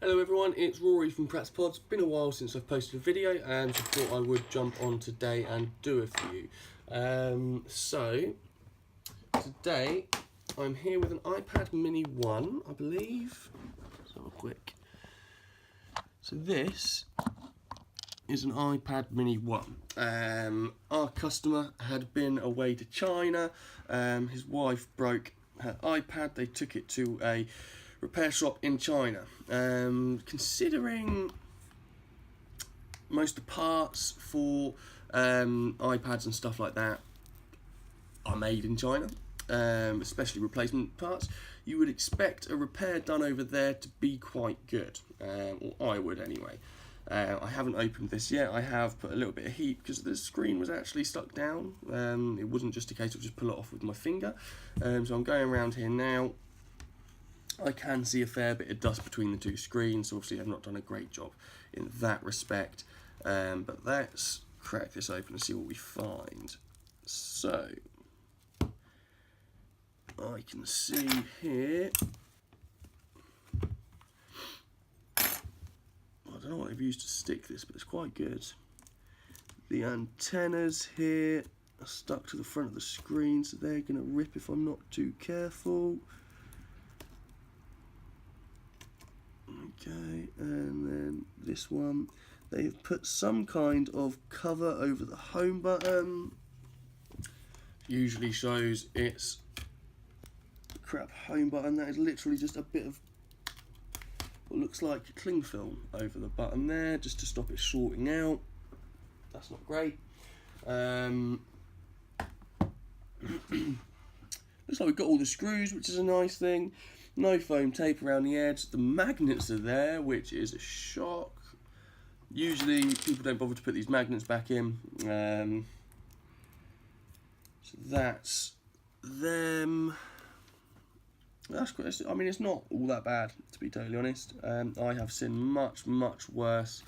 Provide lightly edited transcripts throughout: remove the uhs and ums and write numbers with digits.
Hello everyone, it's Rory from Pratt's Pods. Been a while since I've posted a video and I thought I would jump on today and do it for you. So today I'm here with an iPad Mini 1, I believe. Let's have a quick. So this is an iPad Mini 1. Our customer had been away to China. His wife broke her iPad. They took it to a repair shop in China. Considering most of the parts for iPads and stuff like that are made in China, especially replacement parts, you would expect a repair done over there to be quite good, or I would anyway. I haven't opened this yet. I have put a little bit of heat because the screen was actually stuck down. It wasn't just a case of just pull it off with my finger. So I'm going around here now. I can see a fair bit of dust between the two screens, so obviously I've not done a great job in that respect. But let's crack this open and see what we find. So, I can see here, I don't know what they've used to stick this, but it's quite good. The antennas here are stuck to the front of the screen, so they're going to rip if I'm not too careful. Okay, and then this one, they've put some kind of cover over the home button. Usually shows it's crap home button. That is literally just a bit of what looks like cling film over the button there, just to stop it shorting out. That's not great. Looks like we've got all the screws, which is a nice thing. No foam tape around the edge. The magnets are there, which is a shock. Usually people don't bother to put these magnets back in. So that's them. That's great. I mean, it's not all that bad, to be totally honest. I have seen much worse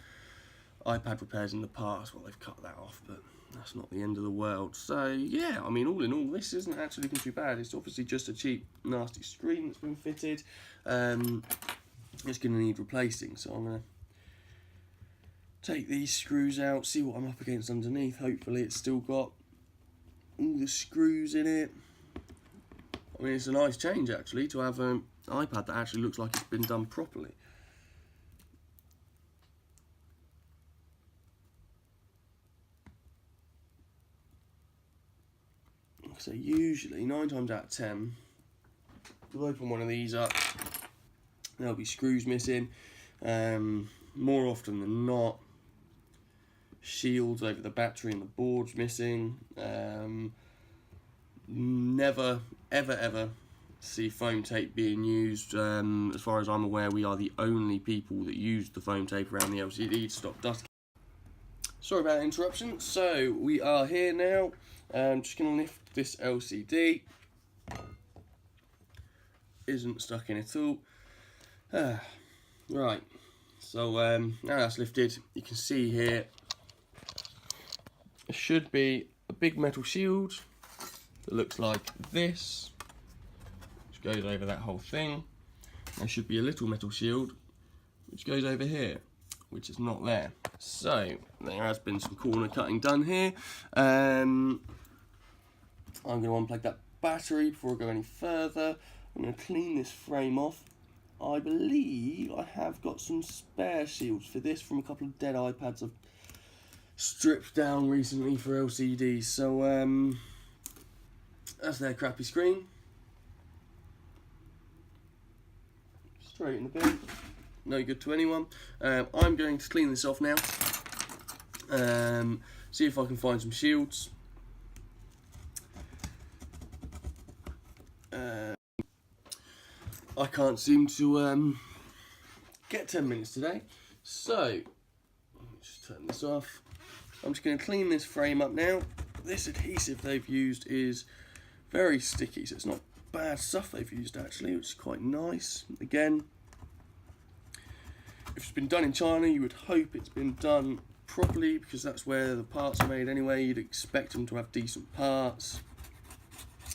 iPad repairs in the past. Well, they've cut that off, but that's not the end of the world. So yeah, I mean, all in all, this isn't actually looking too bad. It's obviously just a cheap, nasty screen that's been fitted. It's going to need replacing, so I'm going to take these screws out, see what I'm up against underneath. Hopefully it's still got all the screws in it. I mean, it's a nice change actually to have an iPad that actually looks like it's been done properly. So usually 9 times out of 10, you'll open one of these up, there'll be screws missing. More often than not, shields over the battery and the board's missing. Never ever see foam tape being used. As far as I'm aware, we are the only people that use the foam tape around the LCD to stop dust. Sorry about the interruption. So we are here now. I'm just going to lift this LCD. Isn't stuck in at all. Right, so now that's lifted, you can see here there should be a big metal shield that looks like this, which goes over that whole thing. There should be a little metal shield which goes over here, which is not there. So there has been some corner cutting done here. I'm going to unplug that battery before I go any further. I'm going to clean this frame off. I believe I have got some spare shields for this from a couple of dead iPads I've stripped down recently for LCDs. So that's their crappy screen. Straight in the bin. No good to anyone. I'm going to clean this off now. See if I can find some shields. I can't seem to get 10 minutes today, so just turn this off. I'm just going to clean this frame up now. This adhesive they've used is very sticky, so it's not bad stuff they've used actually, which is quite nice. Again, if it's been done in China, you would hope it's been done properly because that's where the parts are made anyway. You'd expect them to have decent parts.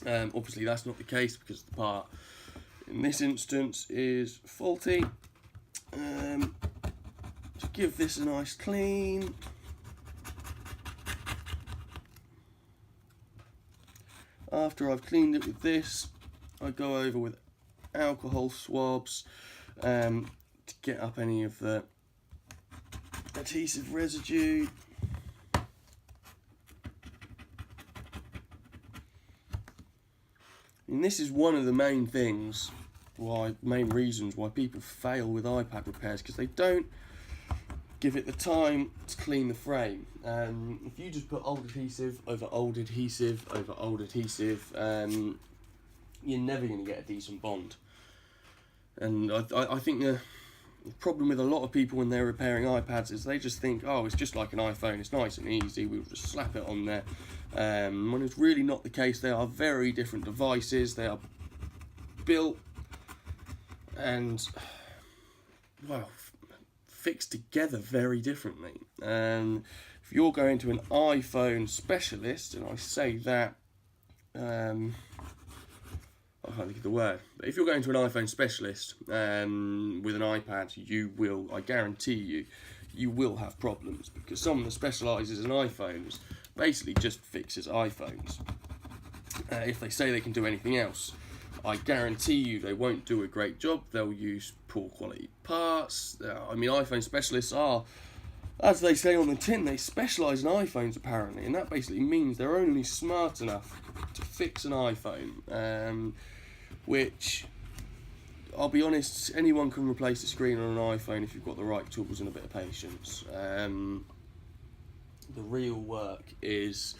Obviously that's not the case because the part in this instance is faulty. to give this a nice clean. After I've cleaned it with this, I go over with alcohol swabs to get up any of the adhesive residue. And this is one of the main things, main reasons why people fail with iPad repairs, because they don't give it the time to clean the frame. If you just put old adhesive over old adhesive over old adhesive, you're never going to get a decent bond. And I think the problem with a lot of people when they're repairing iPads is they just think, oh, it's just like an iPhone, it's nice and easy, we'll just slap it on there. When it's really not the case. They are very different devices. They are built and, well, fixed together very differently. If you're going to an iPhone specialist, and I say that, I can't think of the word, but if you're going to an iPhone specialist with an iPad, you will, I guarantee you, you will have problems, because someone that specialises in iPhones basically just fixes iPhones. If they say they can do anything else, I guarantee you they won't do a great job. They'll use poor quality parts. I mean, iPhone specialists are, as they say on the tin, they specialise in iPhones apparently, and that basically means they're only smart enough to fix an iPhone, which, I'll be honest, anyone can replace the screen on an iPhone if you've got the right tools and a bit of patience. The real work is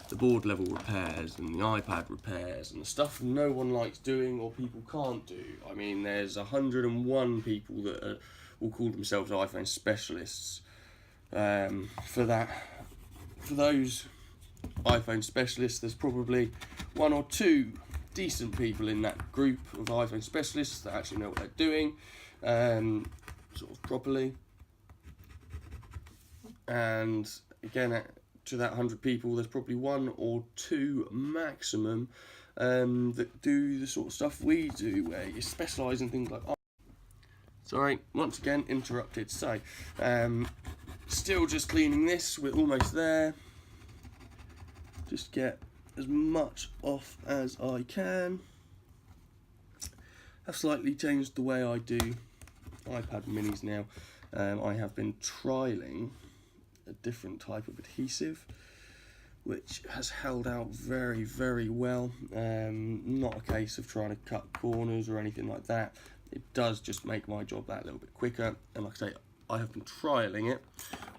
the board level repairs and the iPad repairs and the stuff no one likes doing or people can't do. I mean, there's 101 people that will call themselves iPhone specialists. For those iPhone specialists, there's probably one or two decent people in that group of iPhone specialists that actually know what they're doing, sort of properly. And again, to that 100 people, there's probably one or two maximum that do the sort of stuff we do, where you specialise in things like... Sorry, once again, interrupted. So, still just cleaning this, we're almost there. Just get as much off as I can. I've slightly changed the way I do iPad minis now. I have been trialling a different type of adhesive, which has held out very, very well. Not a case of trying to cut corners or anything like that. It does just make my job that little bit quicker. And like I say, I have been trialling it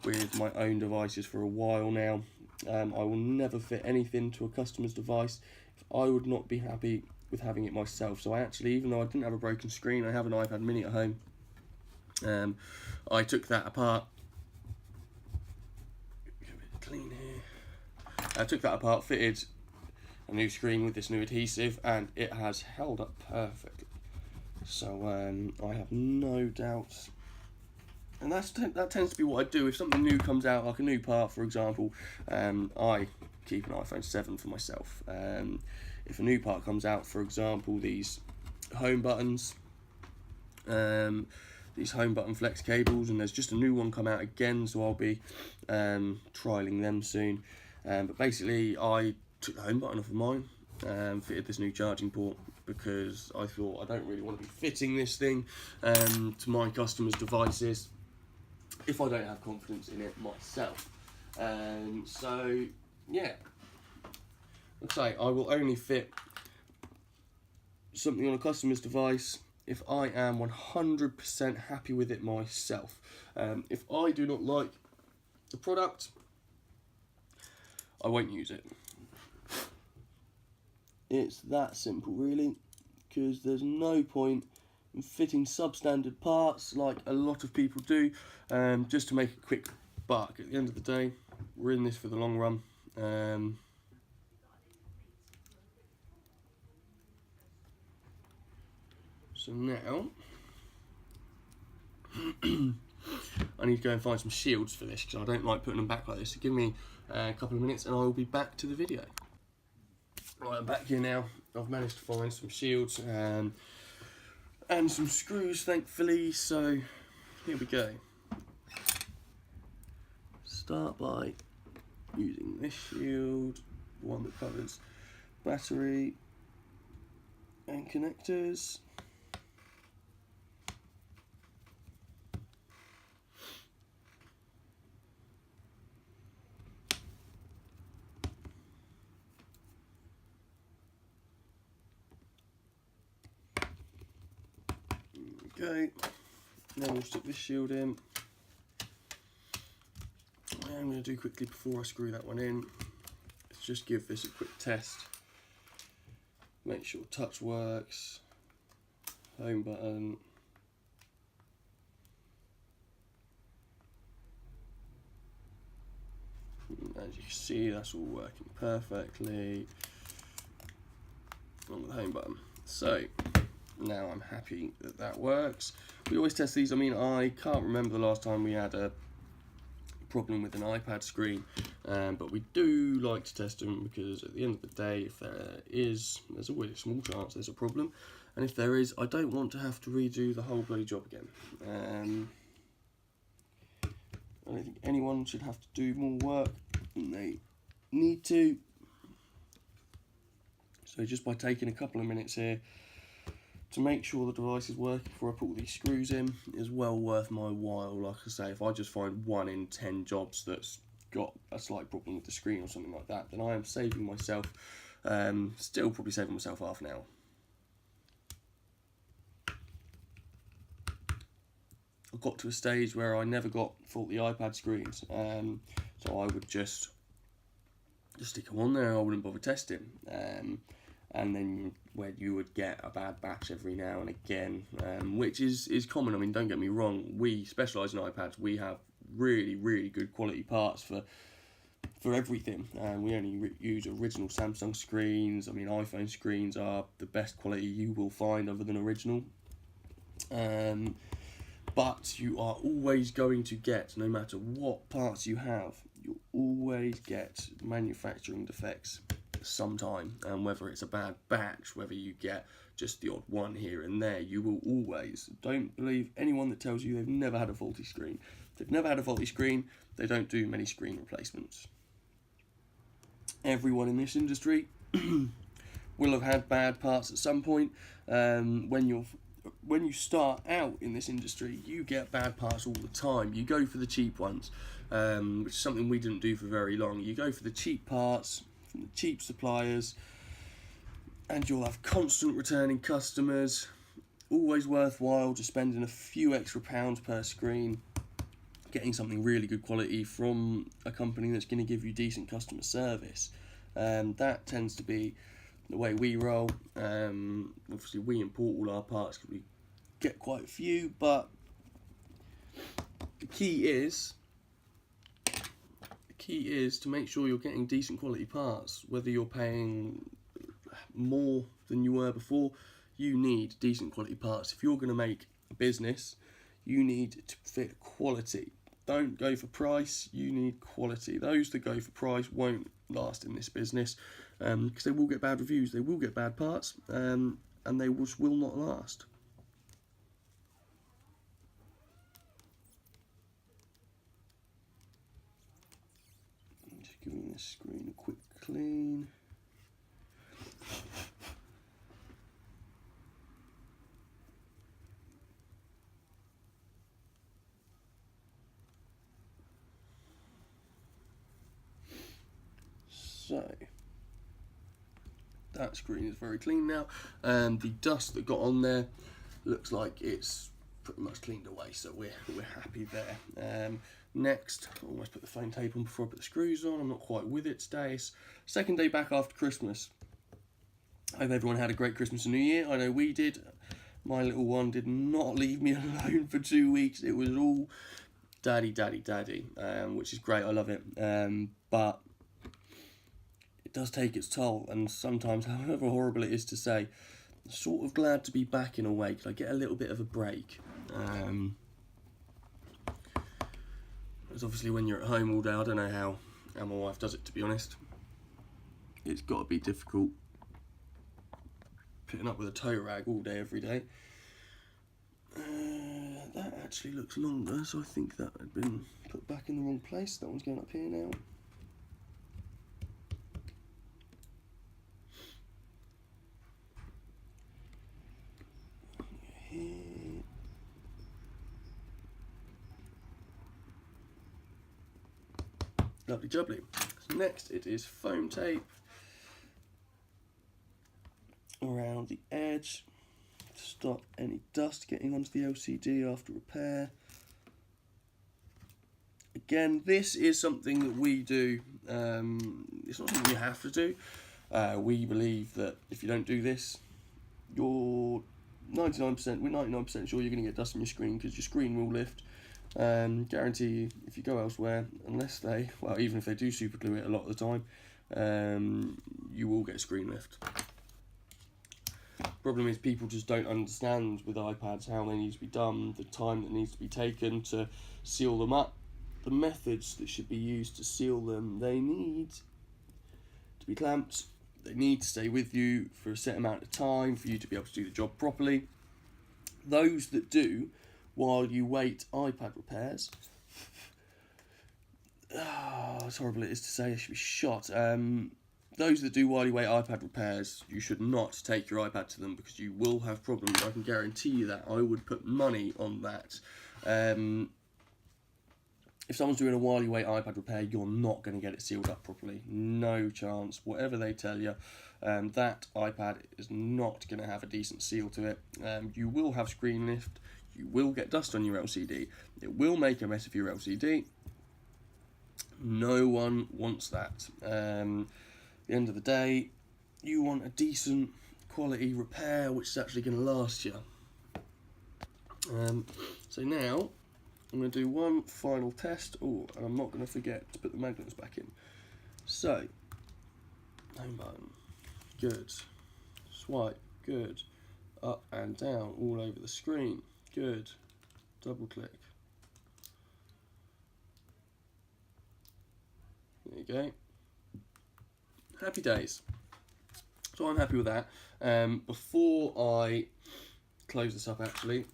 with my own devices for a while now. I will never fit anything to a customer's device if I would not be happy with having it myself. So I actually, even though I didn't have a broken screen, I have an iPad mini at home. I took that apart. Get a bit clean here. I took that apart, fitted a new screen with this new adhesive, and it has held up perfectly. So I have no doubts. And that tends to be what I do. If something new comes out, like a new part, for example, I keep an iPhone 7 for myself. If a new part comes out, for example, these home buttons, these home button flex cables, and there's just a new one come out again, so I'll be trialing them soon. But basically, I took the home button off of mine, fitted this new charging port, because I thought I don't really want to be fitting this thing to my customers' devices if I don't have confidence in it myself. So yeah, let's say I will only fit something on a customer's device if I am 100% happy with it myself. If I do not like the product, I won't use it. It's that simple, really, because there's no point in fitting substandard parts like a lot of people do, just to make a quick buck. At the end of the day, we're in this for the long run. So now, I need to go and find some shields for this, because I don't like putting them back like this. So give me a couple of minutes and I will be back to the video. Right, I'm back here now. I've managed to find some shields and some screws, thankfully. So here we go. Start by using this shield, the one that covers battery and connectors. Okay, now we'll stick this shield in. What I'm going to do quickly before I screw that one in is just give this a quick test. Make sure touch works, home button. As you can see, that's all working perfectly on the home button. So now I'm happy that that works. We always test these. I mean, I can't remember the last time we had a problem with an iPad screen, but we do like to test them because at the end of the day, if there's always a small chance there's a problem, and if there is, I don't want to have to redo the whole bloody job again. I don't think anyone should have to do more work than they need to. So just by taking a couple of minutes here to make sure the device is working before I put all these screws in is well worth my while. Like I say, if I just find 1 in 10 jobs that's got a slight problem with the screen or something like that, then I am saving myself, still probably saving myself half an hour. I got to a stage where I never got faulty iPad screens, so I would just stick them on there. I wouldn't bother testing, and then where you would get a bad batch every now and again, which is common. I mean, don't get me wrong, we specialise in iPads. We have really good quality parts for everything, and we only use original Samsung screens. I mean, iPhone screens are the best quality you will find other than original. But you are always going to get, no matter what parts you have, you'll always get manufacturing defects sometime. And whether it's a bad batch, whether you get just the odd one here and there, you will always. Don't believe anyone that tells you they've never had a faulty screen. If they've never had a faulty screen, they don't do many screen replacements. Everyone in this industry will have had bad parts at some point. When you start out in this industry, you get bad parts all the time. You go for the cheap ones, which is something we didn't do for very long. You go for the cheap parts from the cheap suppliers, and you'll have constant returning customers. Always worthwhile just spending a few extra pounds per screen, getting something really good quality from a company that's going to give you decent customer service. That tends to be the way we roll. Obviously we import all our parts because we get quite a few, but the key is to make sure you're getting decent quality parts. Whether you're paying more than you were before, you need decent quality parts. If you're going to make a business, you need to fit quality. Don't go for price, you need quality. Those that go for price won't last in this business, because they will get bad reviews, they will get bad parts, and they just will not last. Just giving this screen a quick clean. So that screen is very clean now, and the dust that got on there looks like it's pretty much cleaned away, so we're happy there. Next, I almost put the phone tape on before I put the screws on. I'm not quite with it today. It's second day back after Christmas. I hope everyone had a great Christmas and New Year. I know we did. My little one did not leave me alone for 2 weeks. It was all daddy, which is great. I love it. But it does take its toll, and sometimes, however horrible it is to say, I'm sort of glad to be back in a way, because I get a little bit of a break. Because obviously when you're at home all day, I don't know how my wife does it, to be honest. It's got to be difficult putting up with a tow rag all day, every day. That actually looks longer, so I think that had been put back in the wrong place. That one's going up here now. Here. Lovely jubbly. So next it is foam tape around the edge to stop any dust getting onto the LCD after repair. Again, this is something that we do. It's not something you have to do. We believe that if you don't do this, you're 99%. We're 99% sure you're going to get dust on your screen, because your screen will lift. Guarantee you, if you go elsewhere, unless they, well, even if they do super glue it a lot of the time, you will get screen lift. Problem is, people just don't understand with iPads how they need to be done, the time that needs to be taken to seal them up, the methods that should be used to seal them. They need to be clamped, they need to stay with you for a set amount of time for you to be able to do the job properly. Those that do while you wait iPad repairs, it's horrible it is to say, I should be shot. Those that do while you wait iPad repairs, you should not take your iPad to them, because you will have problems. I can guarantee you that. I would put money on that. If someone's doing a while you wait iPad repair, you're not going to get it sealed up properly. No chance. Whatever they tell you, that iPad is not going to have a decent seal to it. You will have screen lift. You will get dust on your LCD. It will make a mess of your LCD. No one wants that. At the end of the day, you want a decent quality repair which is actually going to last you. So now I'm going to do one final test. Oh, and I'm not going to forget to put the magnets back in. So, home button, good. Swipe, good. Up and down all over the screen, good. Double click. There you go. Happy days. So I'm happy with that. Before I close this up, actually,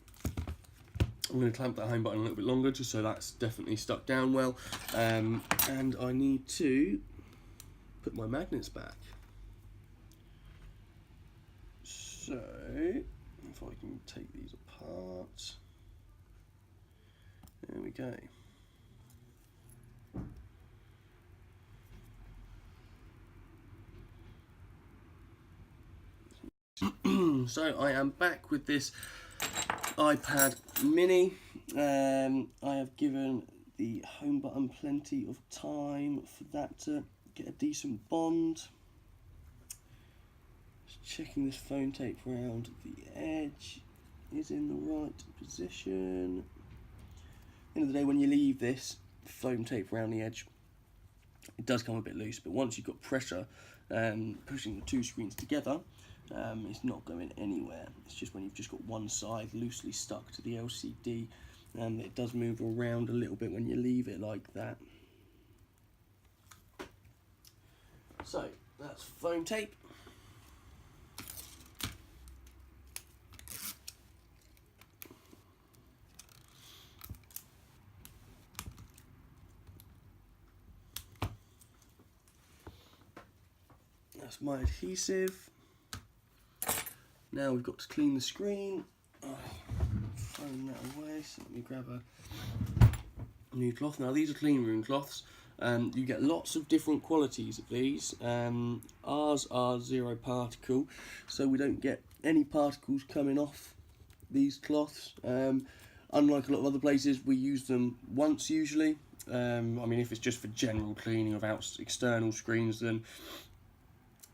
I'm going to clamp that home button a little bit longer, just so that's definitely stuck down well. And I need to put my magnets back. So, if I can take these apart. There we go. So I am back with this iPad mini. I have given the home button plenty of time for that to get a decent bond. Just checking this foam tape around the edge is in the right position. At the end of the day, when you leave this foam tape around the edge, it does come a bit loose, but once you've got pressure pushing the two screens together, it's not going anywhere. It's just when you've just got one side loosely stuck to the LCD, it does move around a little bit when you leave it like that. So that's foam tape. That's my adhesive. Now we've got to clean the screen. Throwing that away, so let me grab a new cloth. Now these are clean room cloths. You get lots of different qualities of these. Ours are 0 particle, so we don't get any particles coming off these cloths. Unlike a lot of other places, we use them once usually. I mean, if it's just for general cleaning of external screens, then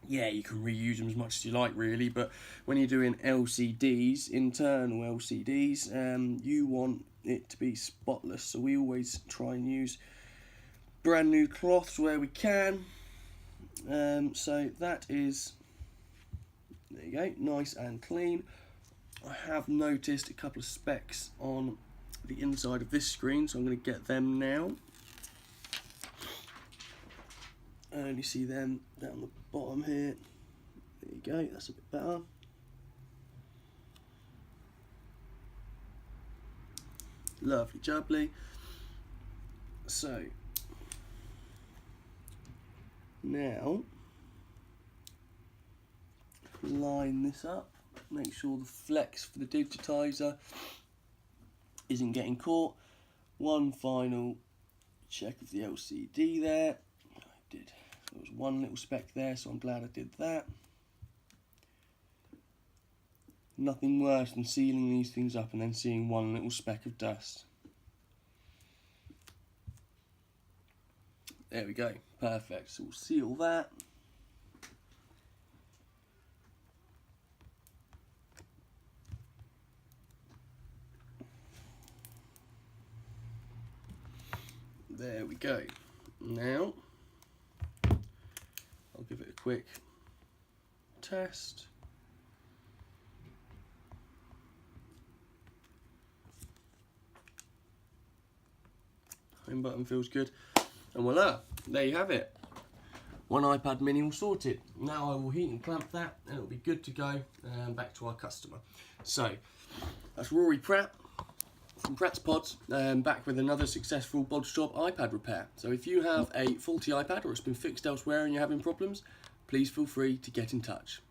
yeah, you can reuse them as much as you like, really. But when you're doing LCDs, internal LCDs, you want it to be spotless. So we always try and use brand new cloths where we can. So that is, there you go, nice and clean. I have noticed a couple of specks on the inside of this screen, so I'm going to get them now. I only see them down the bottom here. There you go, that's a bit better. Lovely jubbly. So now line this up, make sure the flex for the digitiser isn't getting caught. One final check of the LCD there. There was one little speck there, so I'm glad I did that. Nothing worse than sealing these things up and then seeing one little speck of dust. There we go, perfect. So we'll seal that. There we go. Now, I'll give it a quick test. Home button feels good. And voila, there you have it. One iPad mini all sorted. Now I will heat and clamp that and it'll be good to go back to our customer. So, that's Rory Pratt from Pratt's Pods, back with another successful bodge job iPad repair. So if you have a faulty iPad or it's been fixed elsewhere and you're having problems, please feel free to get in touch.